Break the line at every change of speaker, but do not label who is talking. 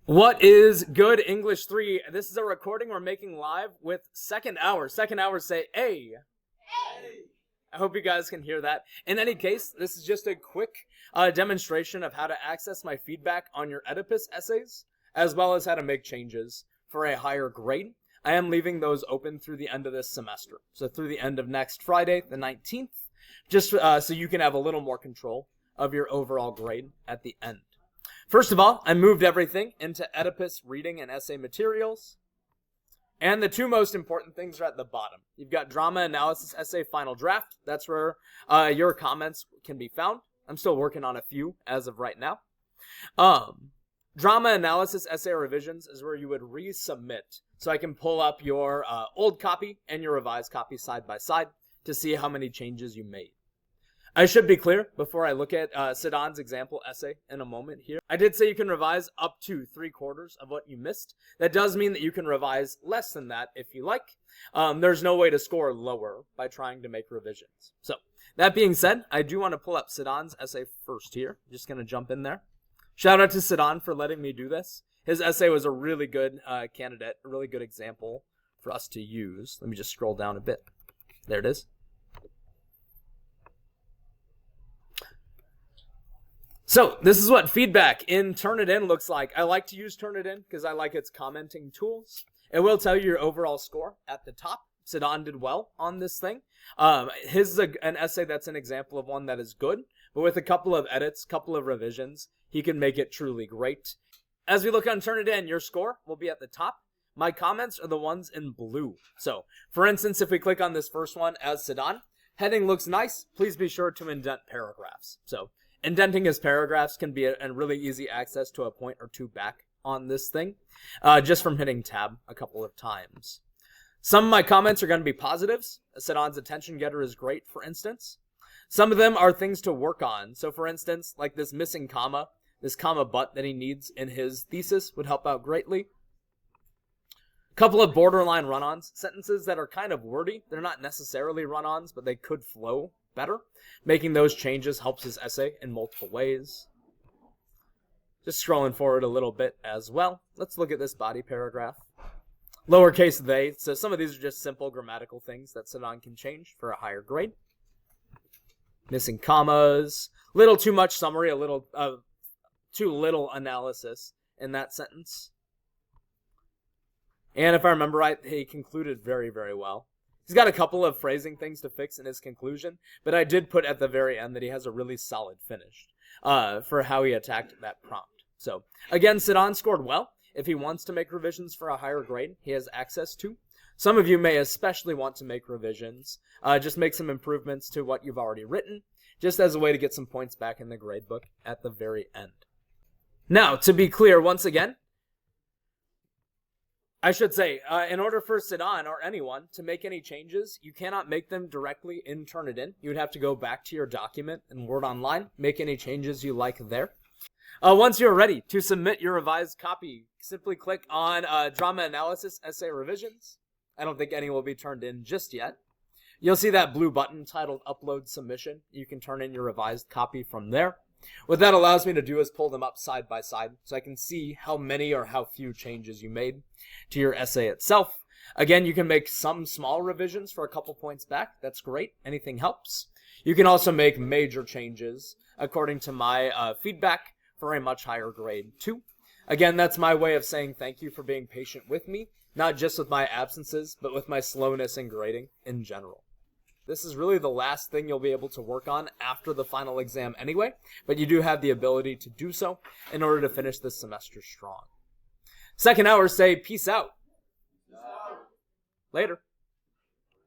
What is good, English 3? This is a recording we're making live with second hour. Second hour say, "Hey." I hope you guys can hear that. In any case, this is just a quick demonstration of how to access my feedback on your Oedipus essays, as well as how to make changes for a higher grade. I am leaving those open through the end of this semester. So through the end of next Friday, the 19th, just so you can have a little more control of your overall grade at the end. First of all, I moved everything into Oedipus reading and essay materials. And the two most important things are at the bottom. You've got drama analysis essay final draft. That's where your comments can be found. I'm still working on a few as of right now. Drama analysis essay revisions is where you would resubmit. So I can pull up your old copy and your revised copy side by side to see how many changes you made. I should be clear before I look at Siddhan's example essay in a moment here. I did say you can revise up to 3/4 of what you missed. That does mean that you can revise less than that if you like. There's no way to score lower by trying to make revisions. So that being said, I do want to pull up Siddhan's essay first here. Just going to jump in there. Shout out to Siddhan for letting me do this. His essay was a really good candidate, a really good example for us to use. Let me just scroll down a bit. There it is. So this is what feedback in Turnitin looks like. I like to use Turnitin because I like its commenting tools. It will tell you your overall score at the top. Siddhan did well on this thing. His is an essay that's an example of one that is good, but with a couple of edits, couple of revisions, he can make it truly great. As we look on Turnitin, your score will be at the top. My comments are the ones in blue. So, for instance, if we click on this first one as Siddhan, heading looks nice. Please be sure to indent paragraphs. So, indenting his paragraphs can be a really easy access to a point or two back on this thing, just from hitting tab a couple of times. Some of my comments are going to be positives. Siddhan's attention getter is great, for instance. Some of them are things to work on. So, for instance, like this missing comma, this comma but that he needs in his thesis would help out greatly. A couple of borderline run-ons, sentences that are kind of wordy. They're not necessarily run-ons, but they could flow better. Making those changes helps his essay in multiple ways. Just scrolling forward a little bit as well. Let's look at this body paragraph. Lowercase they. So some of these are just simple grammatical things that Siddhan can change for a higher grade. Missing commas. Little too much summary. A little too little analysis in that sentence. And if I remember right, he concluded very, very well. He's got a couple of phrasing things to fix in his conclusion, but I did put at the very end that he has a really solid finish for how he attacked that prompt. So, again, Siddhan scored well. If he wants to make revisions for a higher grade, he has access to. Some of you may especially want to make revisions. Just make some improvements to what you've already written, just as a way to get some points back in the gradebook at the very end. Now, to be clear, once again, I should say, in order for Siddhan or anyone to make any changes, you cannot make them directly in Turnitin. You would have to go back to your document in Word Online, make any changes you like there. Once you're ready to submit your revised copy, simply click on Drama Analysis Essay Revisions. I don't think any will be turned in just yet. You'll see that blue button titled Upload Submission. You can turn in your revised copy from there. What that allows me to do is pull them up side by side so I can see how many or how few changes you made to your essay itself. Again, you can make some small revisions for a couple points back. That's great. Anything helps. You can also make major changes according to my feedback for a much higher grade too. Again, that's my way of saying thank you for being patient with me, not just with my absences, but with my slowness in grading in general. This is really the last thing you'll be able to work on after the final exam anyway, but you do have the ability to do so in order to finish this semester strong. Second hour say peace out. Later.